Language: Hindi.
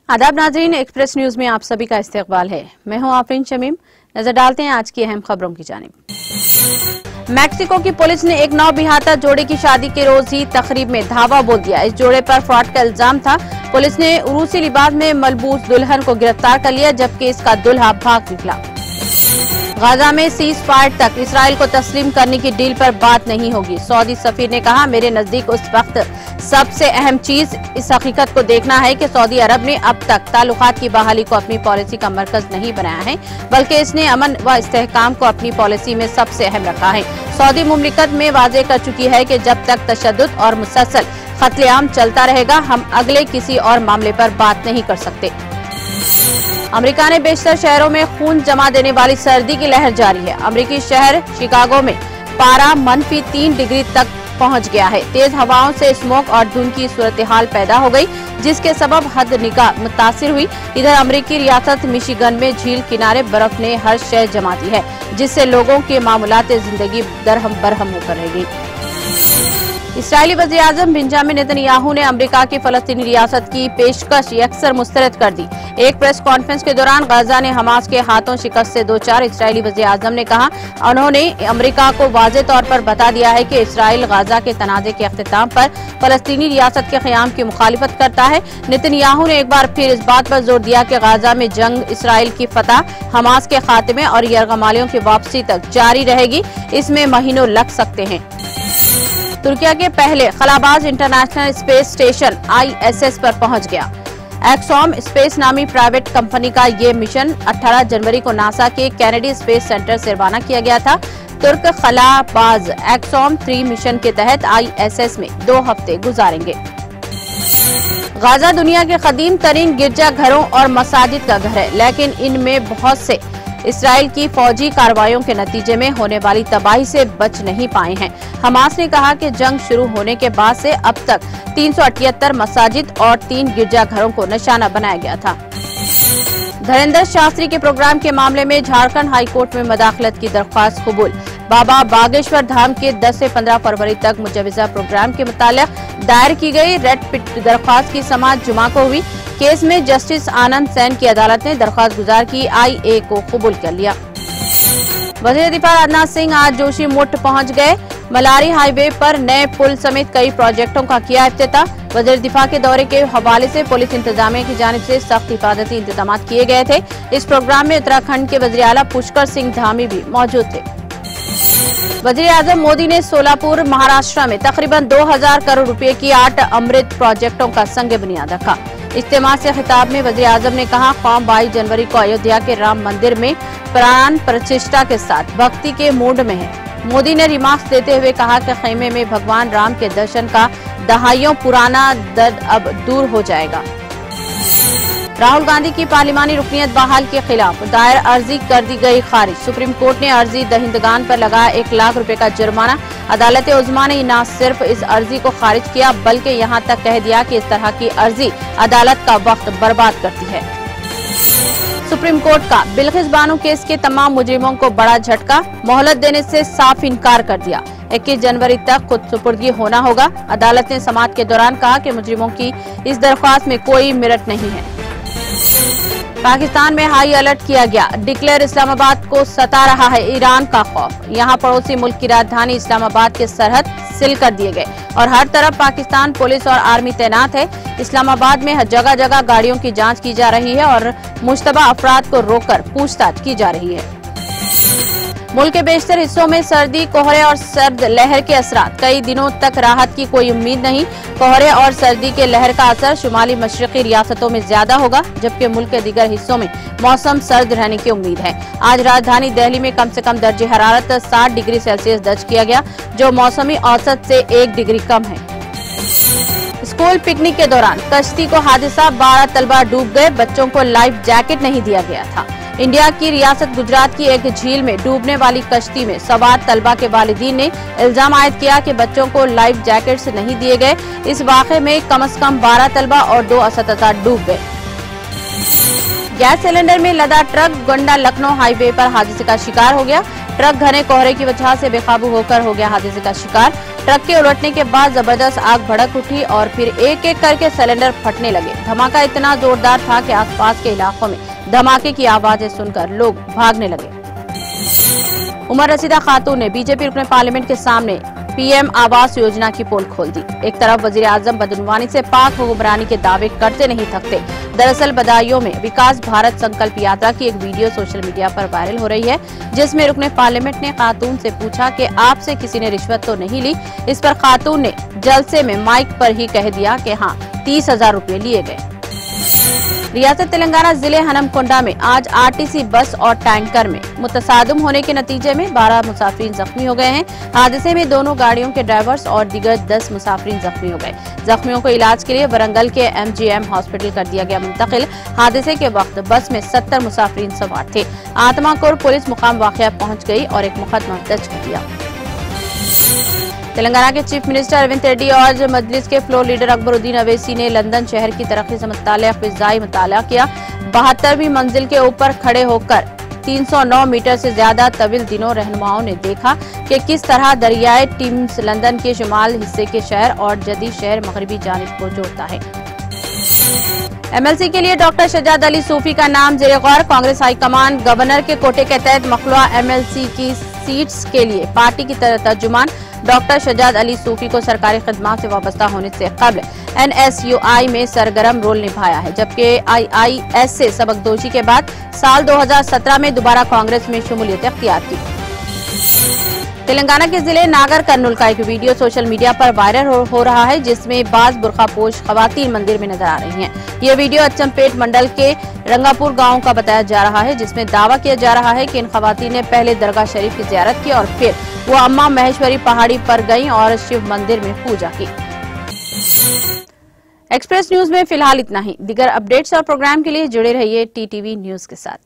आदाब नाजरीन, एक्सप्रेस न्यूज में आप सभी का इस्तकबाल है। मैं हूं आफरीन शमीम। नजर डालते हैं आज की अहम खबरों की जानिब। मैक्सिको की पुलिस ने एक नौबिहाता जोड़े की शादी के रोज ही तकरीब में धावा बोल दिया। इस जोड़े पर फ्रॉड का इल्जाम था। पुलिस ने उरूसी लिबास में मलबूस दुल्हन को गिरफ्तार कर लिया, जबकि इसका दूल्हा भाग निकला। गाजा में सीज फायर तक इसराइल को तस्लीम करने की डील पर बात नहीं होगी। सऊदी सफीर ने कहा, मेरे नजदीक उस वक्त सबसे अहम चीज इस हकीकत को देखना है कि सऊदी अरब ने अब तक ताल्लुकात की बहाली को अपनी पॉलिसी का मरकज नहीं बनाया है, बल्कि इसने अमन व इस्तेहकाम को अपनी पॉलिसी में सबसे अहम रखा है। सऊदी मुमलिकत में वाजे कर चुकी है कि जब तक तशद्दुद और मुसलसल कत्लेआम चलता रहेगा, हम अगले किसी और मामले पर बात नहीं कर सकते। अमेरिका ने बेशतर शहरों में खून जमा देने वाली सर्दी की लहर जारी है। अमेरिकी शहर शिकागो में पारा -3 डिग्री तक पहुंच गया है। तेज हवाओं से स्मोक और धुंध की सूरत हाल पैदा हो गई, जिसके सबब हद निगाह मुतासिर हुई। इधर अमेरिकी रियासत मिशिगन में झील किनारे बर्फ ने हर शय जमा दी है, जिससे लोगों के मामूलात जिंदगी दरहम बरहम होकर रह गई। इस्राएली वज़ीर-ए-आज़म बेंजामिन नेतन्याहू ने अमेरिका की फलस्तीनी रियासत की पेशकश यकसर मुस्तरद कर दी। एक प्रेस कॉन्फ्रेंस के दौरान गाजा ने हमास के हाथों शिकस्त से दो चार। इस्राएली वज़ीर-ए-आज़म ने कहा, उन्होंने अमेरिका को वाज़े तौर पर बता दिया है कि इस्राइल गाजा के तनाज़े के अख्तिताम पर फलस्तीनी रियासत के क़याम की मुखालिफत करता है। नेतन्याहू ने एक बार फिर इस बात पर जोर दिया कि गाजा में जंग इस्राइल की फतह, हमास के खात्मे और यरगमालियों की वापसी तक जारी रहेगी। इसमें महीनों लग सकते हैं। तुर्किया के पहले खलाबाज इंटरनेशनल स्पेस स्टेशन ISS पर पहुंच गया। एक्सॉम स्पेस नामी प्राइवेट कंपनी का ये मिशन 18 जनवरी को नासा के कैनेडी स्पेस सेंटर से रवाना किया गया था। तुर्क खलाबाज एक्सॉम 3 मिशन के तहत ISS में 2 हफ्ते गुजारेंगे। गाजा दुनिया के कदीम तरीन गिरजा घरों और मसाजिद का घर है, लेकिन इनमें बहुत से इसराइल की फौजी कार्रवाइयों के नतीजे में होने वाली तबाही से बच नहीं पाए हैं। हमास ने कहा कि जंग शुरू होने के बाद से अब तक 378 मसाजिद और 3 गिरजाघरों को निशाना बनाया गया था। धीरेन्द्र शास्त्री के प्रोग्राम के मामले में झारखंड हाईकोर्ट में मदाखलत की दरख्वास्त कबूल। बाबा बागेश्वर धाम के 10 से 15 फरवरी तक मुजवजा प्रोग्राम के मुतालिक दायर की गई रेड पिट दरख्वास्त की समाअत जुमा को हुई। केस में जस्टिस आनंद सैन की अदालत ने दरख्वास्त गुजार की IA को कबूल कर लिया। वज़ीर दिफा राजनाथ सिंह आज जोशीमठ पहुंच गए। मलारी हाईवे पर नए पुल समेत कई प्रोजेक्टों का किया इफ्तिताह। वज़ीर दिफा के दौरे के हवाले से पुलिस इंतजामिया की जानिब से सख्त हिफाजती इंतजाम किए गए थे। इस प्रोग्राम में उत्तराखंड के वज़ीर आला पुष्कर सिंह धामी भी मौजूद थे। वज़ीर-ए-आज़म मोदी ने सोलापुर महाराष्ट्र में तकरीबन 2000 करोड़ रुपए की 8 अमृत प्रोजेक्टों का संग बुनियाद रखा। इज्तिमा से खिताब में वज़ीर-ए-आज़म ने कहा, कौम 22 जनवरी को अयोध्या के राम मंदिर में प्राण प्रतिष्ठा के साथ भक्ति के मूड में है। मोदी ने रिमार्क्स देते हुए कहा कि खेमे में भगवान राम के दर्शन का दहाइयों पुराना दर्द अब दूर हो जाएगा। राहुल गांधी की पार्लिमानी रुकनियत बहाल के खिलाफ दायर अर्जी कर दी गई खारिज। सुप्रीम कोर्ट ने अर्जी दहिंदगान पर लगाया 1 लाख रुपए का जुर्माना। अदालत उज़्मा ने न सिर्फ इस अर्जी को खारिज किया, बल्कि यहां तक कह दिया कि इस तरह की अर्जी अदालत का वक्त बर्बाद करती है। सुप्रीम कोर्ट का बिल्किस बानो केस के तमाम मुजरिमों को बड़ा झटका। मोहलत देने से साफ इनकार कर दिया। 21 जनवरी तक खुद सुपुर्दगी होना होगा। अदालत ने समाअत के दौरान कहा कि मुजरिमों की इस दरख्वास्त में कोई मेरिट नहीं है। पाकिस्तान में हाई अलर्ट किया गया। डिक्लेयर इस्लामाबाद को सता रहा है ईरान का खौफ। यहां पड़ोसी मुल्क की राजधानी इस्लामाबाद के सरहद सील कर दिए गए और हर तरफ पाकिस्तान पुलिस और आर्मी तैनात है। इस्लामाबाद में जगह जगह गाड़ियों की जांच की जा रही है और मुश्तबा अफराद को रोककर पूछताछ की जा रही है। मुल्क के बेशतर हिस्सों में सर्दी, कोहरे और सर्द लहर के असरात। कई दिनों तक राहत की कोई उम्मीद नहीं। कोहरे और सर्दी के लहर का असर शुमाली मशरकी रियासतों में ज्यादा होगा, जबकि मुल्क के दीगर हिस्सों में मौसम सर्द रहने की उम्मीद है। आज राजधानी दिल्ली में कम से कम दर्जे हरारत 60 डिग्री सेल्सियस दर्ज किया गया, जो मौसमी औसत से 1 डिग्री कम है। स्कूल पिकनिक के दौरान कश्ती को हादसा, 12 तलबा डूब गए। बच्चों को लाइफ जैकेट नहीं दिया गया था। इंडिया की रियासत गुजरात की एक झील में डूबने वाली कश्ती में सवार तलबा के वालिदीन ने इल्जाम आयद किया कि बच्चों को लाइफ जैकेट्स नहीं दिए गए। इस वाक़े में कम से कम 12 तलबा और 2 असतिज़ा डूब गए। गैस सिलेंडर में लदा ट्रक गोंडा लखनऊ हाईवे पर हादसे का शिकार हो गया। ट्रक घने कोहरे की वजह से बेकाबू होकर हो गया हादसे का शिकार। ट्रक के उलटने के बाद जबरदस्त आग भड़क उठी और फिर एक एक करके सिलेंडर फटने लगे। धमाका इतना जोरदार था कि आसपास के इलाकों में धमाके की आवाजें सुनकर लोग भागने लगे। उमर रसीदा खातून ने बीजेपी रुकने पार्लियामेंट के सामने पीएम आवास योजना की पोल खोल दी। एक तरफ वजीर आजम बदनवानी से पाक हुक्मरानी के दावे करते नहीं थकते। दरअसल बदायूं में विकास भारत संकल्प यात्रा की एक वीडियो सोशल मीडिया पर वायरल हो रही है, जिसमें रुकने पार्लियामेंट ने खातून से पूछा कि आपसे किसी ने रिश्वत तो नहीं ली। इस पर खातून ने जलसे में माइक पर ही कह दिया कि हाँ 30,000 रुपये लिए गए। रियासत तेलंगाना जिले हनमकोंडा में आज आरटीसी बस और टैंकर में मुतसादम होने के नतीजे में 12 मुसाफिर जख्मी हो गए हैं। हादसे में दोनों गाड़ियों के ड्राइवर्स और दीगर 10 मुसाफिर जख्मी हो गए। जख्मियों को इलाज के लिए वरंगल के एमजीएम हॉस्पिटल कर दिया गया मुंतकिल। हादसे के वक्त बस में 70 मुसाफिर सवार थे। आत्माकोर पुलिस मुकाम वाक़या पहुंच गई और एक मुकदमा दर्ज कर दिया। तेलंगाना के चीफ मिनिस्टर अरविंद रेड्डी और मजलिस के फ्लोर लीडर अकबरुद्दीन अवैसी ने लंदन शहर की तरक्की से मुताल्लिक़ फ़िज़ाई मुताला किया। 72वीं मंजिल के ऊपर खड़े होकर 309 मीटर से ज्यादा तवील दिनों रहनुमाओं ने देखा कि किस तरह दरियाई टीम्स लंदन के शुमाल हिस्से के शहर और जदीद शहर मगरबी जानिब को जोड़ता है। एमएलसी के लिए डॉक्टर शजाद अली सूफी का नाम ज़ेरे गौर। कांग्रेस हाईकमान गवर्नर के कोटे के तहत मखलूआ एमएलसी की सीट्स के लिए पार्टी की तर्जुमान डॉक्टर शजाद अली सूफी को सरकारी खिदमत से वाबस्ता होने से कबल एनएसयूआई में सरगर्म रोल निभाया है, जबकि आईआईएस से सबकदोशी के बाद साल 2017 में दोबारा कांग्रेस में शमूलियत अख्तियार की। तेलंगाना के जिले नागर कर्नूल का एक वीडियो सोशल मीडिया पर वायरल हो रहा है, जिसमें बाज बुरखापोश खवातीन मंदिर में नजर आ रही हैं। ये वीडियो अच्चमपेट मंडल के रंगापुर गांव का बताया जा रहा है, जिसमें दावा किया जा रहा है कि इन खवातीन ने पहले दरगाह शरीफ की जियारत की और फिर वो अम्मा महेश्वरी पहाड़ी पर गईं और शिव मंदिर में पूजा की। एक्सप्रेस न्यूज में फिलहाल इतना ही। दीगर अपडेट्स और प्रोग्राम के लिए जुड़े रहिए टीटीवी न्यूज के साथ।